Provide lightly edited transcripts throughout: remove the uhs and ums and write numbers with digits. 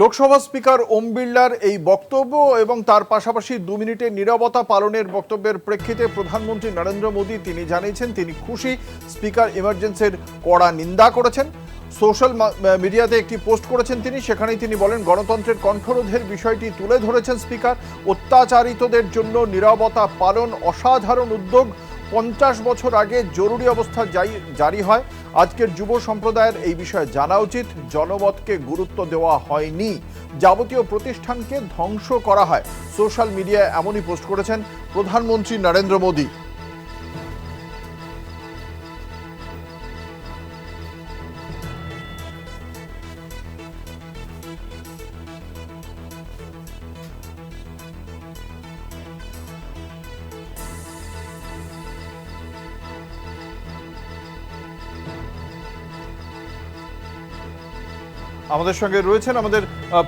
Lok Sabha speaker ওম বিড়লার এই বক্তব্য এবং তার পাশাপাশি 2 মিনিটের নীরবতা পালনের বক্তব্যের প্রেক্ষিতে প্রধানমন্ত্রী নরেন্দ্র মোদী তিনি জানিয়েছেন তিনি খুশি। স্পিকার ইমার্জেন্সির কড়া নিন্দা করেছেন। সোশ্যাল মিডিয়াতে একটি পোস্ট করেছেন তিনি, সেখানেই তিনি বলেন গণতন্ত্রের কণ্ঠরোধের বিষয়টি তুলে ধরেছেন স্পিকার। অত্যাচারিতদের জন্য নীরবতা পালন অসাধারণ উদ্যোগ। 50 বছর আগে জরুরি অবস্থা জারি হয়। আজকের যুব সম্প্রদায়ের এই বিষয়ে জানা উচিত। জনমতকে গুরুত্ব দেওয়া হয়নি, যাবতীয় প্রতিষ্ঠানকে ধ্বংস করা হয়। সোশ্যাল মিডিয়ায় এমনই পোস্ট করেছেন প্রধানমন্ত্রী নরেন্দ্র মোদী। আমাদের সঙ্গে রয়েছেন আমাদের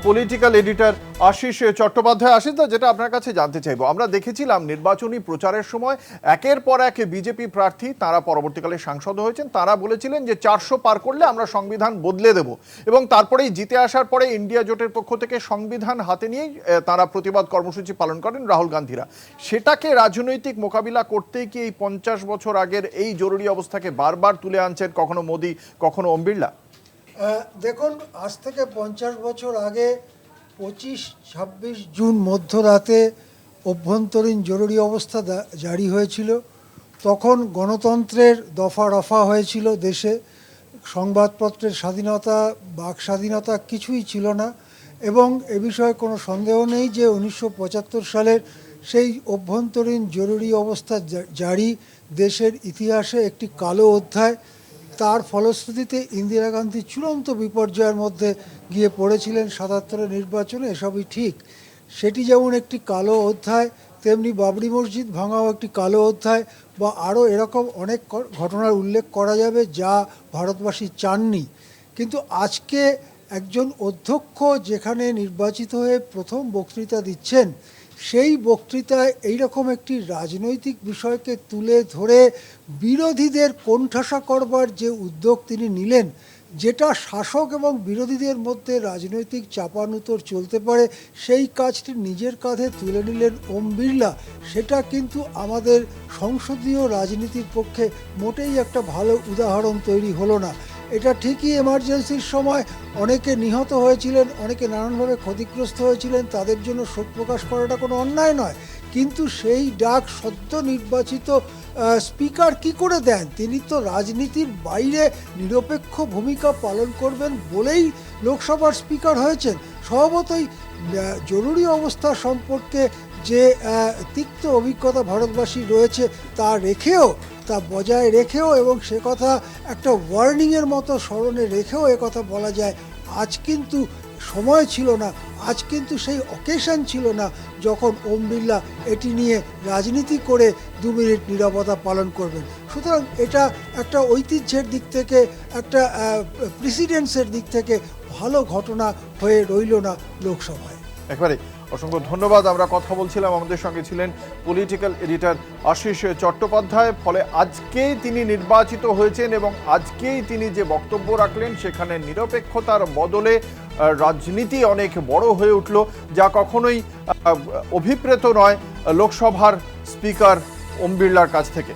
পলিটিক্যাল এডিটর আশিস চট্টোপাধ্যায়। আশিস দা, যেটা আপনার কাছে জানতে চাইবো, আমরা দেখেছিলাম নির্বাচনী প্রচারের সময় একের পর এক বিজেপি প্রার্থী তারা পরবর্তীকালে সাংসদ হয়েছেন, তারা বলেছিলেন যে 400 পার করলে আমরা সংবিধান বদলে দেব, এবং তারপরেই জিতে আসার পরে ইন্ডিয়া জোটের পক্ষ থেকে সংবিধান হাতে নিয়েই তারা প্রতিবাদ কর্মসূচি পালন করেন রাহুল গান্ধীরা। সেটাকে রাজনৈতিক মোকাবিলা করতেই কি এই 50 বছর আগের এই জরুরি অবস্থাকে বারবার তুলে আনছেন কখনো মোদী কখনো ওম বিড়লা? দেখুন, আজ থেকে 50 বছর আগে 25-26 জুন মধ্যরাতে অভ্যন্তরীণ জরুরি অবস্থা জারি হয়েছিল। তখন গণতন্ত্রের দফা রফা হয়েছিল দেশে, সংবাদপত্রের স্বাধীনতা, বাক স্বাধীনতা কিছুই ছিল না। এবং এ বিষয়ে কোনো সন্দেহ নেই যে 1975 সালের সেই অভ্যন্তরীণ জরুরি অবস্থা জারি দেশের ইতিহাসে একটি কালো অধ্যায়। তার ফলশ্রুতিতে ইন্দিরা গান্ধী চূড়ান্ত বিপর্যয়ের মধ্যে গিয়ে পড়েছিলেন 77-এর নির্বাচনে, এসবই ঠিক। সেটি যেমন একটি কালো অধ্যায়, তেমনি বাবরি মসজিদ ভাঙাও একটি কালো অধ্যায়, বা আরও এরকম অনেক ঘটনার উল্লেখ করা যাবে যা ভারতবাসী চাননি। কিন্তু আজকে একজন অধ্যক্ষ যেখানে নির্বাচিত হয়ে প্রথম বক্তৃতা দিচ্ছেন, সেই বক্তৃতায় এইরকম একটি রাজনৈতিক বিষয়কে তুলে ধরে বিরোধীদের কোণঠাসা করবার যে উদ্যোগ তিনি নিলেন, যেটা শাসক এবং বিরোধীদের মধ্যে রাজনৈতিক চাপানুতর চলতে পারে, সেই কাজটি নিজের কাঁধে তুলে নিলেন ওম বিড়লা। সেটা কিন্তু আমাদের সংসদীয় রাজনীতির পক্ষে মোটেই একটা ভালো উদাহরণ তৈরি হলো না। এটা ঠিকই এমার্জেন্সির সময় অনেকে নিহত হয়েছিলেন, অনেকে নানানভাবে ক্ষতিগ্রস্ত হয়েছিলেন, তাদের জন্য শোক প্রকাশ করাটা কোনো অন্যায় নয়। কিন্তু সেই ডাক সদ্য নির্বাচিত স্পিকার কি করে দেন? তিনি তো রাজনীতির বাইরে নিরপেক্ষ ভূমিকা পালন করবেন বলেই লোকসভার স্পিকার হয়েছেন। স্বভাবতই জরুরি অবস্থা সম্পর্কে যে তিক্ত অভিজ্ঞতা ভারতবাসী রয়েছে তা বজায় রেখেও এবং সে কথা একটা ওয়ার্নিংয়ের মতো স্মরণে রেখেও একথা বলা যায়, আজ কিন্তু সময় ছিল না, আজ কিন্তু সেই অকেশন ছিল না যখন ওম বিড়লা এটি নিয়ে রাজনীতি করে 2 মিনিট নীরবতা পালন করবেন। সুতরাং এটা একটা ঐতিহ্যের দিক থেকে, একটা প্রেসিডেন্সের দিক থেকে ভালো ঘটনা হয়ে রইল না লোকসভায়। একবারে অসংখ্য ধন্যবাদ। আমরা কথা বলছিলাম, আমাদের সঙ্গে ছিলেন পলিটিক্যাল এডিটর আশিস চট্টোপাধ্যায়। ফলে আজকেই তিনি নির্বাচিত হয়েছেন এবং আজকেই তিনি যে বক্তব্য রাখলেন সেখানে নিরপেক্ষতার বদলে রাজনীতি অনেক বড় হয়ে উঠল, যা কখনোই অভিপ্রেত নয় লোকসভার স্পিকার ওম বিড়লার কাছ থেকে।